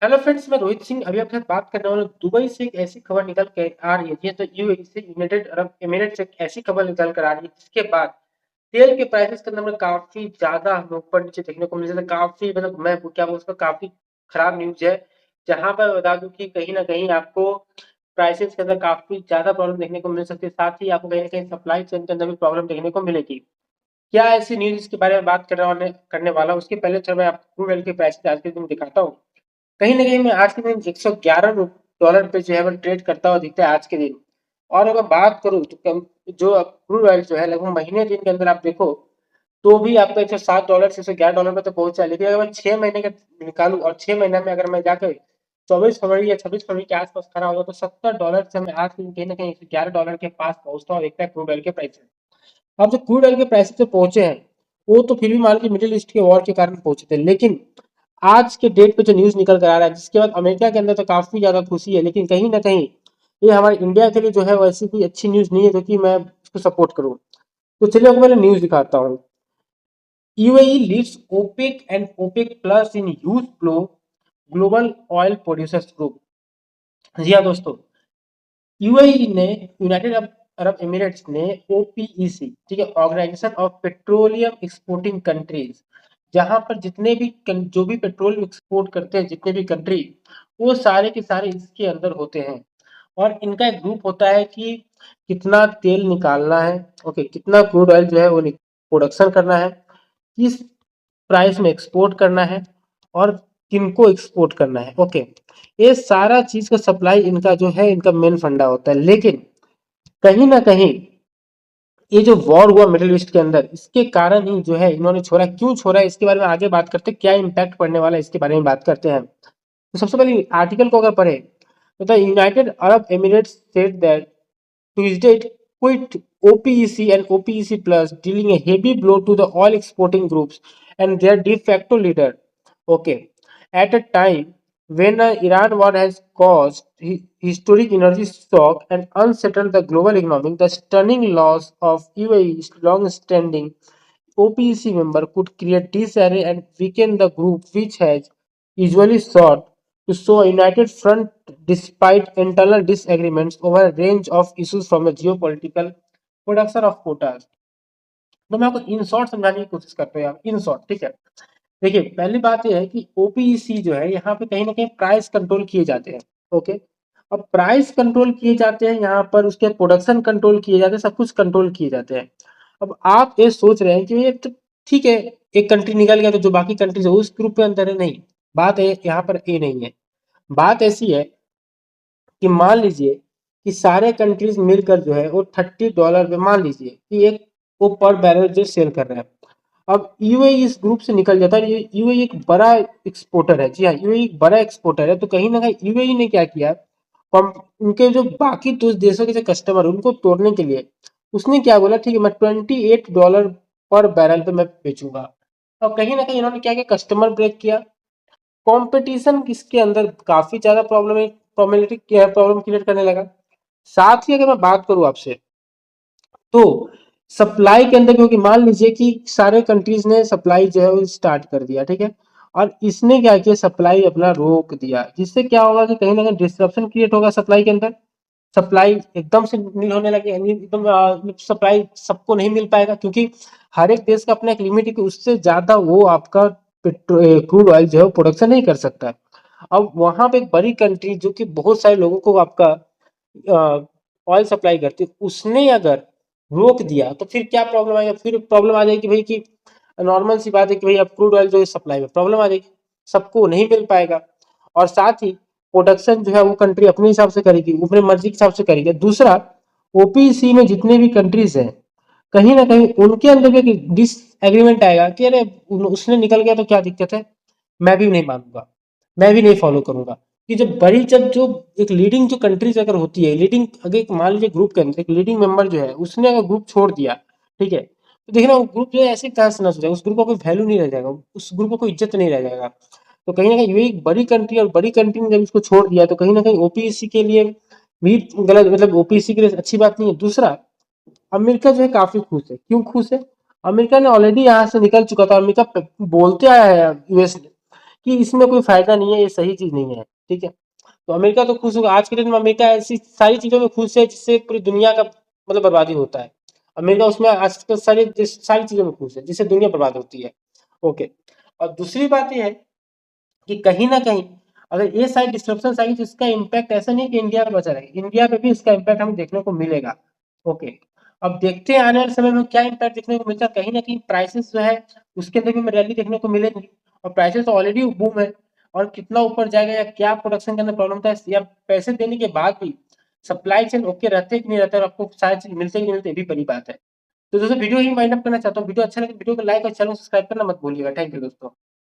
Hello friends, मैं रोहित सिंह अभी आपके साथ बात करने वाला हूँ। दुबई से एक ऐसी खबर निकल के आ रही है, तो यूएई से यूनाइटेड अरब एमिरेट से एक ऐसी खबर निकल कर आ रही है जिसके बाद तेल के प्राइसेस के अंदर में काफी ज्यादा हमें ऊपर नीचे देखने को मिल जाता है। काफी मतलब मैं क्या बोलूँ, उसका काफी खराब न्यूज है। जहां पर बता दूं कि कहीं ना कहीं आपको प्राइसेस के अंदर काफी ज्यादा प्रॉब्लम देखने को मिल सकती है। साथ ही आपको कहीं ना कहीं सप्लाई चेन के अंदर भी प्रॉब्लम देखने को मिलेगी। क्या ऐसी न्यूज इसके बारे में बात करने वाला हूँ। उसके पहले चलो मैं आपको क्रूड ऑयल के प्राइसेस आज के दिन दिखाता हूँ। कहीं न कहीं मैं आज के दिन $111 पे जो है वो ट्रेड करता हुआ दिखता है आज के दिन। और अगर बात करूँ तो कम जो क्रूड ऑयल जो है लगभग महीने दिन के अंदर आप देखो तो भी आपका $107 से $111 पे तो पहुंचा है। लेकिन अगर मैं 6 महीने का निकालूं और 6 महीना में अगर मैं जाकर 24 फरवरी या 26 फरवरी के आसपास खड़ा होगा तो $70 से मैं आज के दिन कहीं ना कहीं $111 के पास पहुंचता हुआ दिखता है क्रूड ऑयल के प्राइस। अब जो क्रूड ऑयल के प्राइसेस पे पहुंचे हैं वो तो फिर भी मान लीजिए मिडिल ईस्ट के वॉर के कारण पहुंचे थे, लेकिन आज के डेट पे जो न्यूज निकल कर आ रहा है जिसके बाद अमेरिका के अंदर तो काफी ज्यादा खुशी है, लेकिन कहीं ना कहीं ये हमारे इंडिया के लिए जो है वैसी कोई अच्छी न्यूज नहीं है जो कि मैं इसको सपोर्ट करूं। तो चलिए आपको पहले न्यूज दिखाता हूँ। UAE leads OPEC and OPEC plus in huge flow global oil producers group. जी हाँ दोस्तों, यूएई ने यूनाइटेड अरब अरब एमिरेट्स ने ओपीईसी, ठीक है, organisation of petroleum exporting countries, जहां पर जितने भी जो भी पेट्रोल एक्सपोर्ट करते हैं जितने भी कंट्री वो सारे के सारे इसके अंदर होते हैं। और इनका एक ग्रुप होता है कि कितना तेल निकालना है, ओके, कितना क्रूड ऑयल जो है वो प्रोडक्शन करना है, किस प्राइस में एक्सपोर्ट करना है और किनको एक्सपोर्ट करना है। ओके, ये सारा चीज का सप्लाई इनका जो है इनका मेन फंडा होता है। लेकिन कहीं ना कहीं ये जो वॉर हुआ मिडिल ईस्ट के अंदर इसके कारण ही जो है इन्होंने छोड़ा। क्यों छोड़ा है इसके बारे में आगे बात करते हैं, क्या इम्पैक्ट पड़ने वाला है इसके बारे में बात करते हैं। तो सबसे पहले आर्टिकल को अगर पढ़े तो United Arab Emirates said that Tuesday it quit OPEC and OPEC Plus, dealing a heavy blow to the oil exporting groups and their de facto leader. Okay, at a time when Iran war has caused historic energy shock and unsettled the global economy, the stunning loss of UAE's long-standing OPEC member could create disarray and weaken the group, which has usually sought to show a united front despite internal disagreements over a range of issues from the geopolitical production of quotas. तो मैं आपको in short समझाने की कोशिश करता हूँ in short, ठीक है। देखिए, पहली बात यह है कि ओपीईसी जो है यहाँ पे कहीं ना कहीं प्राइस कंट्रोल किए जाते हैं। ओके, अब प्राइस कंट्रोल किए जाते हैं यहाँ पर, उसके प्रोडक्शन कंट्रोल किए जाते हैं, सब कुछ कंट्रोल किए जाते हैं। अब आप ये सोच रहे हैं कि ये तो ठीक है, एक कंट्री निकल गया तो जो बाकी कंट्रीज है उस ग्रुप के अंदर है। नहीं, बात है यहाँ पर ये नहीं है। बात ऐसी है कि मान लीजिए कि सारे कंट्रीज मिलकर जो है वो $30 पे, मान लीजिए कि एक वो पर बैरल जो सेल कर रहा है। अब यूएई इस ग्रुप से निकल जाता है। यूएई एक बड़ा एक्सपोर्टर है। जी हाँ, यूएई एक बड़ा एक्सपोर्टर है। तो कहीं ना कहीं यूएई ने क्या किया, उनके जो बाकी दो देशों के जो कस्टमर उनको तोड़ने के लिए उसने क्या बोला, ठीक है मैं $28 पर बैरल पे मैं बेचूंगा। और कहीं ना कहीं इन्होंने क्या किया, कस्टमर ब्रेक किया। कंपटीशन किसके अंदर काफी ज्यादा प्रॉब्लम क्रिएट करने लगा। साथ ही अगर मैं बात करूं आपसे तो सप्लाई के अंदर, क्योंकि मान लीजिए कि सारे कंट्रीज ने सप्लाई जो है वो स्टार्ट कर दिया, ठीक है, और इसने क्या किया, सप्लाई अपना रोक दिया, जिससे क्या होगा कि कहीं ना कहीं डिस्ट्रप्शन क्रिएट होगा सप्लाई के अंदर। सप्लाई एकदम से नील होने लगे, एकदम सप्लाई सबको नहीं मिल पाएगा, क्योंकि हर एक देश का अपना एक लिमिट है कि उससे ज्यादा वो आपका क्रूड ऑयल जो है प्रोडक्शन नहीं कर सकता। अब वहां पे एक बड़ी कंट्री जो कि बहुत सारे लोगों को आपका ऑयल सप्लाई करती है, उसने अगर रोक दिया तो फिर क्या प्रॉब्लम आएगा, फिर प्रॉब्लम आ जाएगी भाई कि नॉर्मल सी बात है कि भाई अब क्रूड ऑयल जो है सप्लाई में प्रॉब्लम आ जाएगी, सबको नहीं मिल पाएगा। और साथ ही प्रोडक्शन जो है वो कंट्री अपने हिसाब से करेगी, अपने मर्जी के हिसाब से करेगी। दूसरा, ओपीसी में जितने भी कंट्रीज हैं कहीं ना कहीं उनके अंदर भी डिस एग्रीमेंट आएगा कि अरे उसने निकल गया तो क्या दिक्कत है, मैं भी नहीं मानूंगा, मैं भी नहीं फॉलो करूंगा। कि जब जो एक लीडिंग जो कंट्रीज अगर होती है, लीडिंग अगर एक मान लीजिए ग्रुप के अंदर एक लीडिंग मेंबर जो है उसने अगर ग्रुप छोड़ दिया, ठीक है, तो देखना वो ग्रुप जो है ऐसे तहस नस हो जाएगा, उस ग्रुप का कोई वैल्यू नहीं रह जाएगा, उस ग्रुप को कोई इज्जत नहीं रह जाएगा। तो कहीं ना कहीं ये एक बड़ी कंट्री, और बड़ी कंट्री ने जब इसको छोड़ दिया तो कहीं ना कहीं ओपीसी के लिए भी गलत, मतलब ओपीसी के लिए अच्छी बात नहीं है। दूसरा, अमेरिका जो है काफी खुश है। क्यों खुश है, अमेरिका ने ऑलरेडी यहाँ से निकल चुका था। अमेरिका बोलते आया है यूएस कि इसमें कोई फ़ायदा नहीं है, ये सही चीज़ नहीं है, ठीक है? तो अमेरिका तो खुश होगा, आज के डेट में अमेरिका ऐसी सारी चीज़ों में खुश है जिससे पूरी दुनिया का मतलब बर्बादी होता है। अमेरिका उसमें आजकल सारी चीज़ों में खुश है, जिससे दुनिया बर्बाद होती है। ओके। और दूसरी बात ये है कि कहीं न कहीं अगर ये सारी डिस्ट्रप्शंस आएगी तो इसका इम्पैक्ट ऐसा नहीं है कि इंडिया पे बचा रहेगा, इंडिया पे भी इसका इम्पैक्ट हमें देखने को मिलेगा। ओके। अब देखते हैं आने वाले समय में क्या इम्पैक्ट देखने को मिलता है, कहीं न कहीं प्राइसेज़ जो है उसके अंदर भी हमें रैली देखने को मिलेगी और प्राइसेज़ तो ऑलरेडी बूम है और कितना ऊपर जाएगा या क्या प्रोडक्शन के अंदर प्रॉब्लम था या पैसे देने के बाद भी सप्लाई चेन ओके रहते कि नहीं रहते और आपको सारी चीज़ मिलते कि नहीं मिलते, ये भी बड़ी बात है। तो दोस्तों वीडियो यही वाइंड अप करना चाहता हूँ। वीडियो अच्छा लगे वीडियो को लाइक और चैनल को सब्सक्राइब करना मत भूलिएगा। थैंक यू दोस्तों।